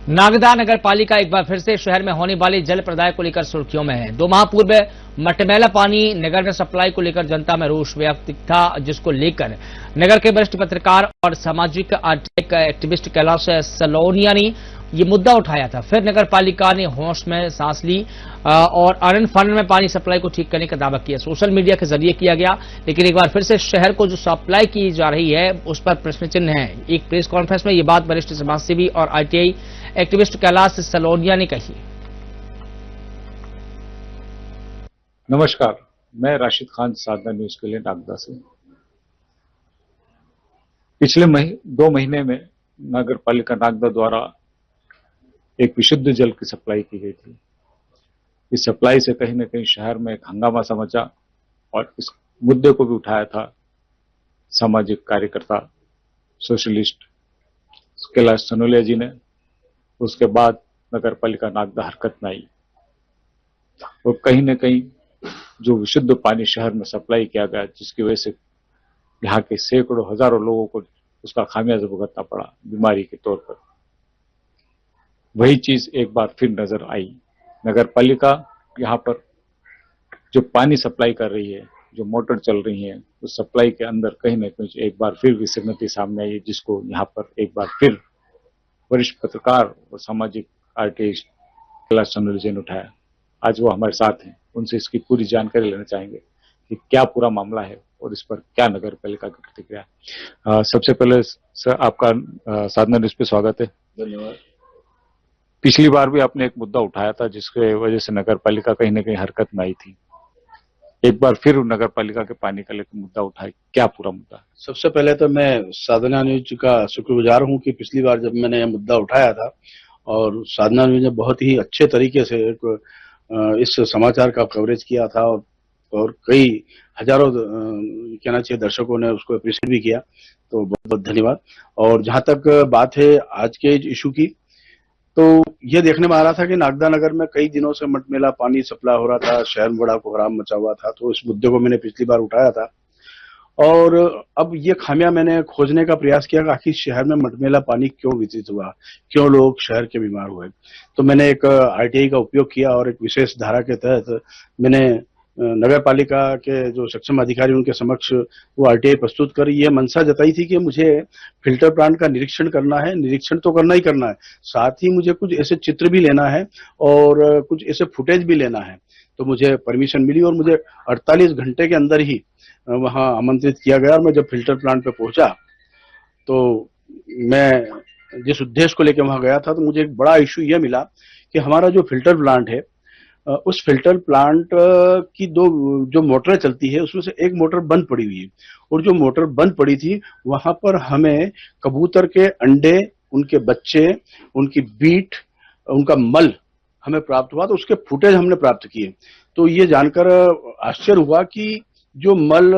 नागदा नगर पालिका एक बार फिर से शहर में होने वाली जल प्रदाय को लेकर सुर्खियों में है। 2 माह पूर्व मटमैला पानी नगर में सप्लाई को लेकर जनता में रोष व्यक्त था, जिसको लेकर नगर के वरिष्ठ पत्रकार और सामाजिक एक्टिविस्ट कैलाश सलोनिया ने ये मुद्दा उठाया था। फिर नगर पालिका ने होश में सांस ली और आनंद फानंद में पानी सप्लाई को ठीक करने का दावा किया। सोशल मीडिया के जरिए किया गया, लेकिन एक बार फिर से शहर को जो सप्लाई की जा रही है उस पर प्रश्न चिन्ह है। एक प्रेस कॉन्फ्रेंस में ये बात वरिष्ठ समाजसेवी और आरटीआई एक्टिविस्ट कैलाश सलोनिया ने कही। नमस्कार, मैं राशिद खान साधना न्यूज के लिए नागदा से। पिछले 2 महीने में नगर पालिका नागदा द्वारा एक विशुद्ध जल की सप्लाई की गई थी। इस सप्लाई से कहीं न कहीं शहर में एक हंगामा सा मचा और इस मुद्दे को भी उठाया था सामाजिक कार्यकर्ता सोशलिस्ट कैलाश सलोनिया जी ने। उसके बाद नगर पालिका नागदा हरकत में आई और कहीं न कहीं जो विशुद्ध पानी शहर में सप्लाई किया गया, जिसकी वजह से यहाँ के सैकड़ों हजारों लोगों को उसका खामियाजा भुगतना पड़ा बीमारी के तौर पर, वही चीज एक बार फिर नजर आई। नगर पालिका यहाँ पर जो पानी सप्लाई कर रही है, जो मोटर चल रही है, उस सप्लाई के अंदर कहीं न कहीं एक बार फिर विसंगति सामने आई है, जिसको यहाँ पर एक बार फिर वरिष्ठ पत्रकार और सामाजिक आर्टिस्ट कैलाश सलोनिया जी ने उठाया। आज वो हमारे साथ हैं, उनसे इसकी पूरी जानकारी लेना चाहेंगे कि क्या पूरा मामला है और इस पर क्या नगर पालिका की प्रतिक्रिया है। सबसे पहले सर, आपका साधना न्यूज पे स्वागत है। धन्यवाद। पिछली बार भी आपने एक मुद्दा उठाया था जिसके वजह से नगर पालिका कहीं न कहीं हरकत में आई थी। एक बार फिर नगर पालिका के पानी का लेकर मुद्दा उठाए, क्या पूरा मुद्दा? सबसे पहले तो मैं साधना न्यूज का शुक्रगुजार हूं कि पिछली बार जब मैंने यह मुद्दा उठाया था और साधना न्यूज ने बहुत ही अच्छे तरीके से इस समाचार का कवरेज किया था और कई हजारों कहना चाहिए दर्शकों ने उसको अप्रिशिएट भी किया, तो बहुत बहुत धन्यवाद। और जहां तक बात है आज के इशू की, तो ये देखने में आ रहा था कि नागदा नगर में कई दिनों से मटमैला पानी सप्लाई हो रहा था, शहर में बड़ा कोहराम मचा हुआ था। तो इस मुद्दे को मैंने पिछली बार उठाया था और अब ये खामियां मैंने खोजने का प्रयास किया कि आखिर शहर में मटमैला पानी क्यों वितरित हुआ, क्यों लोग शहर के बीमार हुए। तो मैंने एक आरटीआई का उपयोग किया और एक विशेष धारा के तहत मैंने नगर पालिका के जो सक्षम अधिकारी उनके समक्ष वो आरटीआई प्रस्तुत कर ये मंशा जताई थी कि मुझे फिल्टर प्लांट का निरीक्षण करना है। निरीक्षण तो करना ही करना है, साथ ही मुझे कुछ ऐसे चित्र भी लेना है और कुछ ऐसे फुटेज भी लेना है। तो मुझे परमिशन मिली और मुझे 48 घंटे के अंदर ही वहां आमंत्रित किया गया। और मैं जब फिल्टर प्लांट पे पहुंचा तो मैं जिस उद्देश्य को लेकर वहां गया था, तो मुझे एक बड़ा इशू यह मिला कि हमारा जो फिल्टर प्लांट है, उस फिल्टर प्लांट की 2 जो मोटरें चलती है उसमें से एक मोटर बंद पड़ी हुई है और जो मोटर बंद पड़ी थी वहां पर हमें कबूतर के अंडे, उनके बच्चे, उनकी बीट, उनका मल हमें प्राप्त हुआ। तो उसके फुटेज हमने प्राप्त किए। तो ये जानकर आश्चर्य हुआ कि जो मल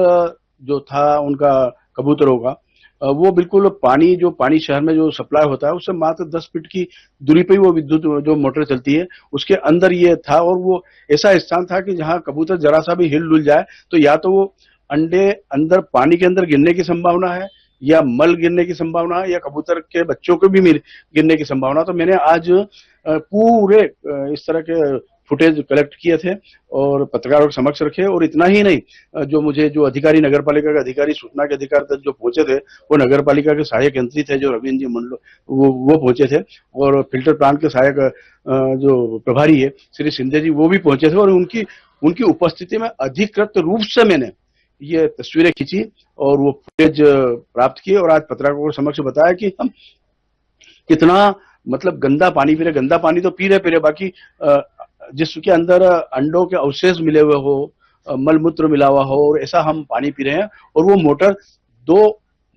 जो था उनका कबूतरों का, वो बिल्कुल जो पानी शहर में जो सप्लाई होता है उससे मात्र 10 फीट की दूरी पे ही वो विद्युत जो मोटर चलती है उसके अंदर ये था। और वो ऐसा स्थान था कि जहां कबूतर जरा सा भी हिल डुल जाए तो या तो वो अंडे अंदर पानी के अंदर गिरने की संभावना है, या मल गिरने की संभावना है, या कबूतर के बच्चों को भी गिरने की संभावना। तो मैंने आज पूरे इस तरह के फुटेज कलेक्ट किए थे और पत्रकारों के समक्ष रखे। और इतना ही नहीं, जो अधिकारी नगर पालिका के अधिकारी सूचना के अधिकार तक जो पहुंचे थे वो नगर पालिका के सहायक यंत्री थे, जो रविंद्र जी मंडल वो पहुंचे थे। और फिल्टर प्लांट के सहायक जो प्रभारी है श्री सिंधे जी, वो भी पहुंचे थे। और उनकी उपस्थिति में अधिकृत रूप से मैंने ये तस्वीरें खींची और वो फुटेज प्राप्त किए और आज पत्रकारों के समक्ष बताया कि हम कितना मतलब गंदा पानी पी रहे। गंदा पानी तो पी रहे, बाकी जिसके अंदर अंडों के अवशेष मिले हुए हो, मलमूत्र मिला हुआ हो, और ऐसा हम पानी पी रहे हैं। और वो मोटर 2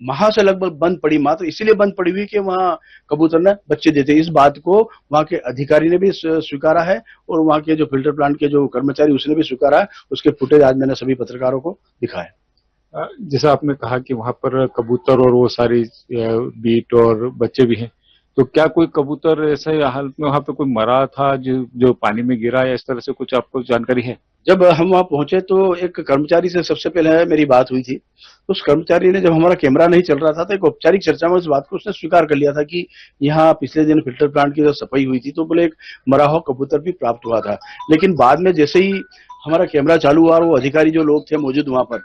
माह से लगभग बंद पड़ी, मात्र इसीलिए बंद पड़ी हुई कि वहां कबूतर ने बच्चे देते। इस बात को वहां के अधिकारी ने भी स्वीकारा है और वहां के जो फिल्टर प्लांट के जो कर्मचारी उसने भी स्वीकारा है। उसके फुटेज आज मैंने सभी पत्रकारों को दिखाया। जैसा आपने कहा कि वहां पर कबूतर और वो सारी बीट और बच्चे भी हैं, तो क्या कोई कबूतर ऐसे हालत में वहां पे कोई मरा था जो पानी में गिरा, या इस तरह से कुछ आपको जानकारी है? जब हम वहां पहुंचे तो एक कर्मचारी से सबसे पहले मेरी बात हुई थी। उस कर्मचारी ने, जब हमारा कैमरा नहीं चल रहा था, तो एक औपचारिक चर्चा में उस बात को उसने स्वीकार कर लिया था कि यहाँ पिछले दिन फिल्टर प्लांट की जब सफाई हुई थी तो बोले एक मरा हुआ कबूतर भी प्राप्त हुआ था। लेकिन बाद में जैसे ही हमारा कैमरा चालू हुआ और वो अधिकारी जो लोग थे मौजूद वहां पर,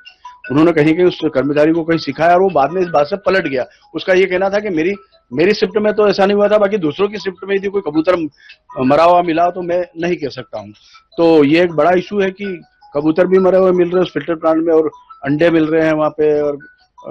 उन्होंने कहीं कहीं उस कर्मचारी को कहीं सिखाया और वो बाद में इस बात से पलट गया। उसका ये कहना था कि मेरी शिफ्ट में तो ऐसा नहीं हुआ था, बाकी दूसरों की शिफ्ट में यदि कोई कबूतर मरा हुआ मिला तो मैं नहीं कह सकता हूँ। तो ये एक बड़ा इशू है कि कबूतर भी मरे हुए मिल रहे हैं उस फिल्टर प्लांट में, और अंडे मिल रहे हैं वहां पे, और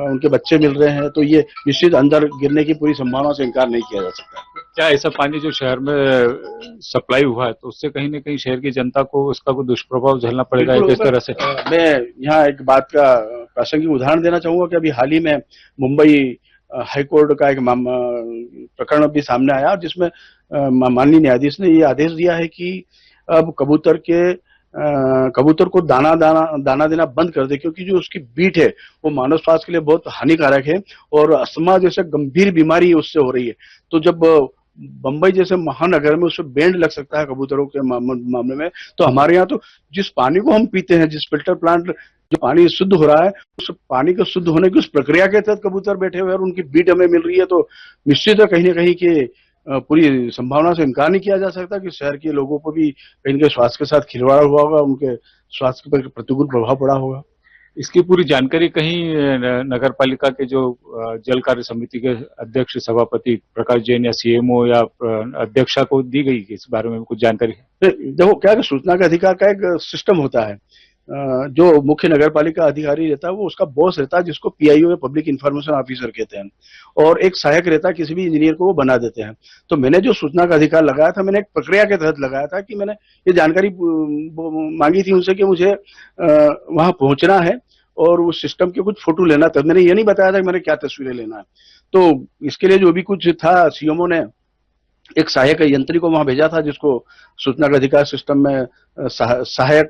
उनके बच्चे मिल रहे हैं। तो ये निश्चित अंदर गिरने की पूरी संभावना से इनकार नहीं किया जा सकता। क्या ऐसा पानी जो शहर में सप्लाई हुआ है तो उससे कहीं ना कहीं शहर की जनता को उसका कोई दुष्प्रभाव झेलना पड़ेगा किस तरह से? मैं यहाँ एक बात का प्रासंगिक उदाहरण देना चाहूंगा कि अभी हाल ही में मुंबई हाईकोर्ट का एक प्रकरण भी सामने आया, जिसमें माननीय न्यायाधीश ने ये आदेश दिया है कि अब कबूतर को दाना देना बंद कर दे, क्योंकि जो उसकी बीट है वो मानव स्वास्थ्य के लिए बहुत हानिकारक है और अस्थमा जैसे गंभीर बीमारी उससे हो रही है। तो जब बंबई जैसे महानगर में उससे बैंड लग सकता है कबूतरों के मामले में, तो हमारे यहाँ तो जिस पानी को हम पीते हैं, जिस फिल्टर प्लांट जो पानी शुद्ध हो रहा है, उस पानी के शुद्ध होने की उस प्रक्रिया के तहत कबूतर बैठे हुए और उनकी बीट हमें मिल रही है। तो निश्चित है कहीं ना कहीं कि पूरी संभावना से इनकार नहीं किया जा सकता कि शहर के लोगों को भी कहीं के स्वास्थ्य के साथ खिलवाड़ हुआ होगा, उनके स्वास्थ्य पर प्रतिकूल प्रभाव पड़ा होगा। इसकी पूरी जानकारी कहीं नगर पालिका के जो जल कार्य समिति के अध्यक्ष सभापति प्रकाश जैन या सीएमओ या अध्यक्षा को दी गई? इस बारे में कुछ जानकारी है? देखो क्या, सूचना का अधिकार का एक सिस्टम होता है। जो मुख्य नगर पालिका अधिकारी रहता है वो उसका बॉस रहता है, जिसको पीआईओ या पब्लिक इंफॉर्मेशन ऑफिसर कहते हैं, और एक सहायक रहता है, किसी भी इंजीनियर को वो बना देते हैं। तो मैंने जो सूचना का अधिकार लगाया था, मैंने एक प्रक्रिया के तहत लगाया था कि मैंने ये जानकारी मांगी थी उनसे कि मुझे वहां पहुंचना है और उस सिस्टम के कुछ फोटो लेना था। मैंने ये नहीं बताया था कि मैंने क्या तस्वीरें लेना है। तो इसके लिए जो भी कुछ था, सीएमओ ने एक सहायक यंत्री को वहां भेजा था, जिसको सूचना का अधिकार सिस्टम में सहायक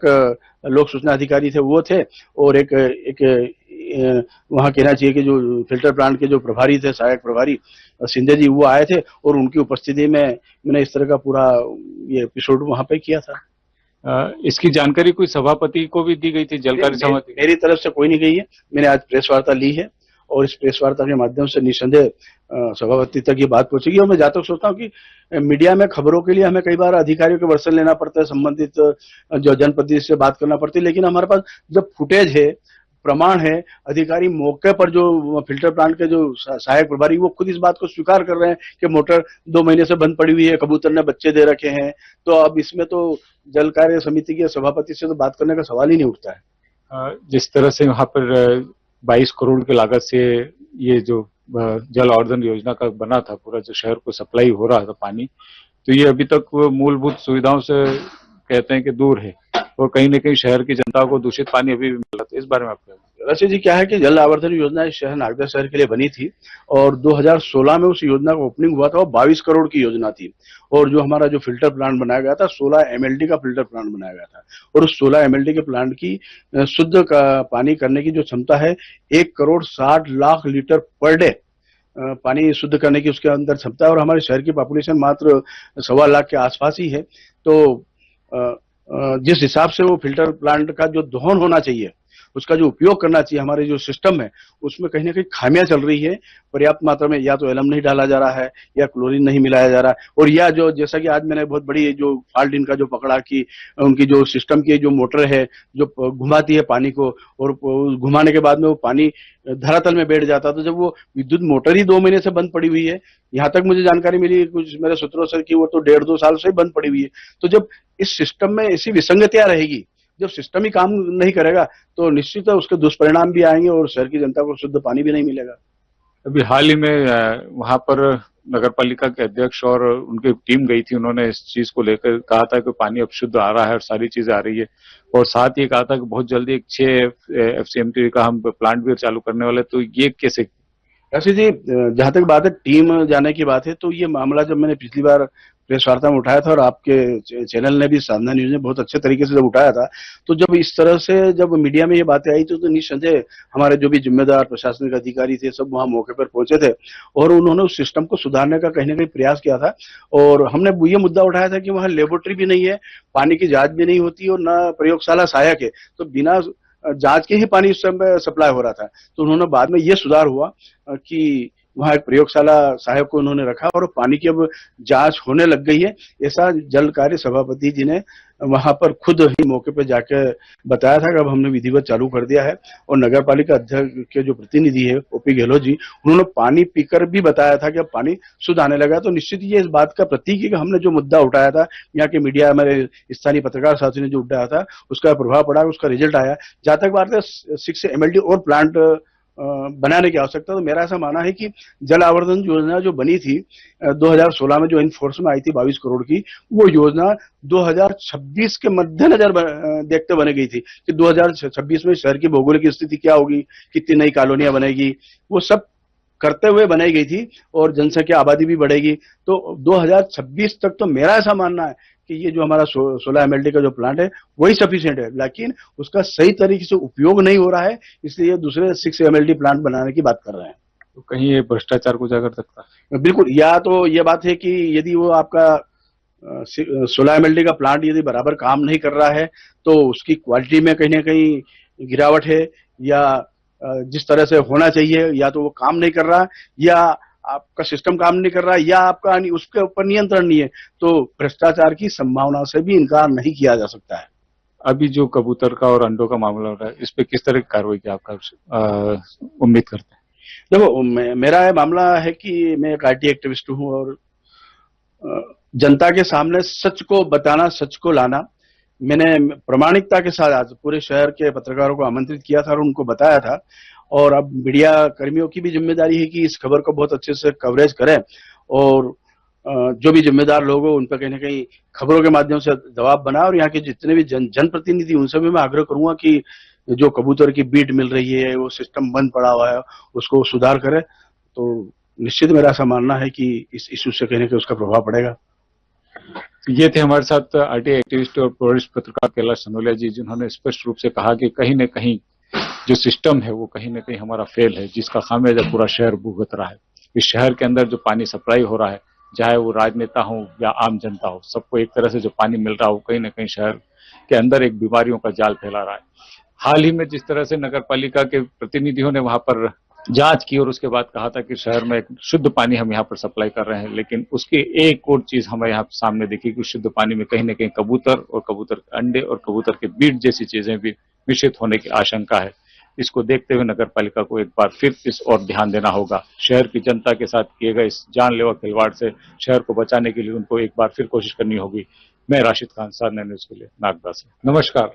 लोक सूचना अधिकारी थे वो थे, और एक वहां कहना चाहिए कि जो फिल्टर प्लांट के जो प्रभारी थे, सहायक प्रभारी सिंधे जी, वो आए थे और उनकी उपस्थिति में मैंने इस तरह का पूरा ये एपिसोड वहां पे किया था। इसकी जानकारी कोई सभापति को भी दी गई थी? जलकारी समिति मेरी तरफ से कोई नहीं गई है। मैंने आज प्रेस वार्ता ली है और इस प्रेस वार्ता के माध्यम से निस्संदेह सभापति तक ये बात पहुंचेगी। और मैं जहां तक सोचता हूँ कि मीडिया में खबरों के लिए हमें कई बार अधिकारियों के वर्षन लेना पड़ता है, संबंधित जो जनप्रतिनिधि से बात करना पड़ती है, लेकिन हमारे पास जब फुटेज है, प्रमाण है, अधिकारी मौके पर जो फिल्टर प्लांट के जो सहायक प्रभारी वो खुद इस बात को स्वीकार कर रहे हैं कि मोटर 2 महीने से बंद पड़ी हुई है, कबूतर ने बच्चे दे रखे हैं, तो अब इसमें तो जल कार्य समिति के सभापति से तो बात करने का सवाल ही नहीं उठता है। जिस तरह से वहां पर 22 करोड़ की लागत से ये जो जल आवर्धन योजना का बना था, पूरा जो शहर को सप्लाई हो रहा था पानी, तो ये अभी तक मूलभूत सुविधाओं से कहते हैं कि दूर है और कहीं न कहीं शहर की जनता को दूषित पानी अभी भी मिल रहा था। इस बारे में आपका? वैसे जी क्या है कि जल आवर्धन योजना इस शहर नागदा शहर के लिए बनी थी और 2016 में उस योजना का ओपनिंग हुआ था। वो 22 करोड़ की योजना थी और जो हमारा जो फिल्टर प्लांट बनाया गया था, 16 MLD का फिल्टर प्लांट बनाया गया था और उस 16 MLD के प्लांट की शुद्ध का पानी करने की जो क्षमता है 1,60,00,000 लीटर पर डे पानी शुद्ध करने की उसके अंदर क्षमता है। और हमारे शहर की पॉपुलेशन मात्र 1.25 लाख के आसपास ही है। तो जिस हिसाब से वो फिल्टर प्लांट का जो दोहन होना चाहिए, उसका जो उपयोग करना चाहिए, हमारे जो सिस्टम है उसमें कहीं ना कहीं खामियां चल रही है। पर्याप्त मात्रा में या तो एलम नहीं डाला जा रहा है या क्लोरीन नहीं मिलाया जा रहा है, और या जो जैसा कि आज मैंने बहुत बड़ी जो फॉल्ट इनका जो पकड़ा कि उनकी जो सिस्टम की जो मोटर है जो घुमाती है पानी को, और घुमाने के बाद में वो पानी धरातल में बैठ जाता। तो जब वो विद्युत मोटर ही 2 महीने से बंद पड़ी हुई है, यहाँ तक मुझे जानकारी मिली कुछ मेरे सूत्रों से कि वो तो 1.5-2 साल से बंद पड़ी हुई है। तो जब इस सिस्टम में ऐसी विसंगतियां रहेगी, जब सिस्टम ही काम नहीं करेगा, तो निश्चित है उसके दुष्परिणाम भी आएंगे और शहर की जनता को शुद्ध पानी भी नहीं मिलेगा। अभी हाल ही में वहां पर नगर पालिका के अध्यक्ष और उनकी टीम गई थी, उन्होंने इस चीज को लेकर कहा था कि पानी अब शुद्ध आ रहा है और सारी चीजें आ रही है, और साथ ही कहा था कि बहुत जल्दी 6 FCMT का हम प्लांट भी चालू करने वाले। तो ये कैसे? ऐसे जी जहां तक बात है टीम जाने की बात है, तो ये मामला जब मैंने पिछली बार प्रेस वार्ता में उठाया था और आपके चैनल ने भी, साधना न्यूज ने बहुत अच्छे तरीके से जब उठाया था। तो जब इस तरह से जब मीडिया में ये बातें आई तो निस्संदेह हमारे जो भी जिम्मेदार प्रशासनिक अधिकारी थे सब वहां मौके पर पहुंचे थे और उन्होंने उस सिस्टम को सुधारने का कहीं ना कहीं प्रयास किया था। और हमने ये मुद्दा उठाया था कि वहां लेबोरेटरी भी नहीं है, पानी की जांच भी नहीं होती और न प्रयोगशाला सहायक है, तो बिना जांच के ही पानी उस समय सप्लाई हो रहा था। तो उन्होंने बाद में ये सुधार हुआ कि वहां एक प्रयोगशाला सहायक को उन्होंने रखा और पानी की अब जांच होने लग गई है। ऐसा जल कार्य सभापति जी ने वहां पर खुद ही मौके पर जाकर बताया था कि अब हमने विधिवत चालू कर दिया है। और नगर पालिका अध्यक्ष के जो प्रतिनिधि है ओपी गहलोत जी, उन्होंने पानी पीकर भी बताया था कि अब पानी शुद्ध आने लगा। तो निश्चित ये इस बात का प्रतीक है कि हमने जो मुद्दा उठाया था, यहाँ के मीडिया, हमारे स्थानीय पत्रकार साथियों ने जो उठाया था, उसका प्रभाव पड़ा, उसका रिजल्ट आया। जहां तक बात है 6 MLD और प्लांट बनाने की आवश्यकता, तो मेरा ऐसा मानना है कि जल आवर्धन योजना जो बनी थी 2016 में, जो इनफोर्स में आई थी 22 करोड़ की, वो योजना 2026 के मद्देनजर देखते बनी गई थी कि 2026 में शहर की भौगोलिक स्थिति क्या होगी, कितनी नई कॉलोनियां बनेगी, वो सब करते हुए बनाई गई थी और जनसंख्या आबादी भी बढ़ेगी। तो 2026 तक तो मेरा ऐसा मानना है कि ये जो हमारा 16 MLD का जो प्लांट है वही सफिशिएंट है, लेकिन उसका सही तरीके से उपयोग नहीं हो रहा है, इसलिए दूसरे 6 MLD प्लांट बनाने की बात कर रहे हैं। तो कहीं ये भ्रष्टाचार को उजागर सकता है? बिल्कुल, या तो ये बात है कि यदि वो आपका 16 MLD का प्लांट यदि बराबर काम नहीं कर रहा है तो उसकी क्वालिटी में कहीं ना कहीं गिरावट है, या जिस तरह से होना चाहिए या तो वो काम नहीं कर रहा, या आपका सिस्टम काम नहीं कर रहा, या आपका उसके ऊपर नियंत्रण नहीं है, तो भ्रष्टाचार की संभावना से भी इनकार नहीं किया जा सकता है। अभी जो कबूतर का और अंडों का मामला हो रहा है, इस पे किस तरह की कार्रवाई की आपका उम्मीद करते हैं? देखो, मेरा ये मामला है कि मैं एक IT एक्टिविस्ट हूँ और जनता के सामने सच को बताना, सच को लाना, मैंने प्रामाणिकता के साथ आज पूरे शहर के पत्रकारों को आमंत्रित किया था और उनको बताया था। और अब मीडिया कर्मियों की भी जिम्मेदारी है कि इस खबर को बहुत अच्छे से कवरेज करें और जो भी जिम्मेदार लोग हो उन पर कहीं ना कहीं खबरों के माध्यम से दबाव बनाए। और यहाँ के जितने भी जनप्रतिनिधि, उनसे भी मैं आग्रह करूंगा कि जो कबूतर की बीट मिल रही है, वो सिस्टम बंद पड़ा हुआ है, उसको सुधार करे। तो निश्चित मेरा ऐसा मानना है कि इस इशू से कहीं ना कहीं उसका प्रभाव पड़ेगा। ये थे हमारे साथ RTI एक्टिविस्ट और वरिष्ठ पत्रकार कैलाश सनोलिया जी, जिन्होंने स्पष्ट रूप से कहा कि कहीं न कहीं जो सिस्टम है वो कहीं न कहीं हमारा फेल है, जिसका खामियाजा पूरा शहर भुगत रहा है। इस शहर के अंदर जो पानी सप्लाई हो रहा है, चाहे वो राजनेता हो या आम जनता हो, सबको एक तरह से जो पानी मिल रहा हो, कहीं न कहीं शहर के अंदर एक बीमारियों का जाल फैला रहा है। हाल ही में जिस तरह से नगर पालिका के प्रतिनिधियों ने वहां पर जांच की और उसके बाद कहा था कि शहर में शुद्ध पानी हम यहाँ पर सप्लाई कर रहे हैं, लेकिन उसकी एक और चीज हमें यहाँ सामने दिखी कि शुद्ध पानी में कहीं न कहीं कबूतर और कबूतर के अंडे और कबूतर के बीट जैसी चीजें भी मिश्रित होने की आशंका है। इसको देखते हुए नगर पालिका को एक बार फिर इस ओर ध्यान देना होगा। शहर की जनता के साथ किए गए इस जानलेवा खिलवाड़ से शहर को बचाने के लिए उनको एक बार फिर कोशिश करनी होगी। मैं राशिद खान, साधना न्यूज के लिए नागदा से। नमस्कार।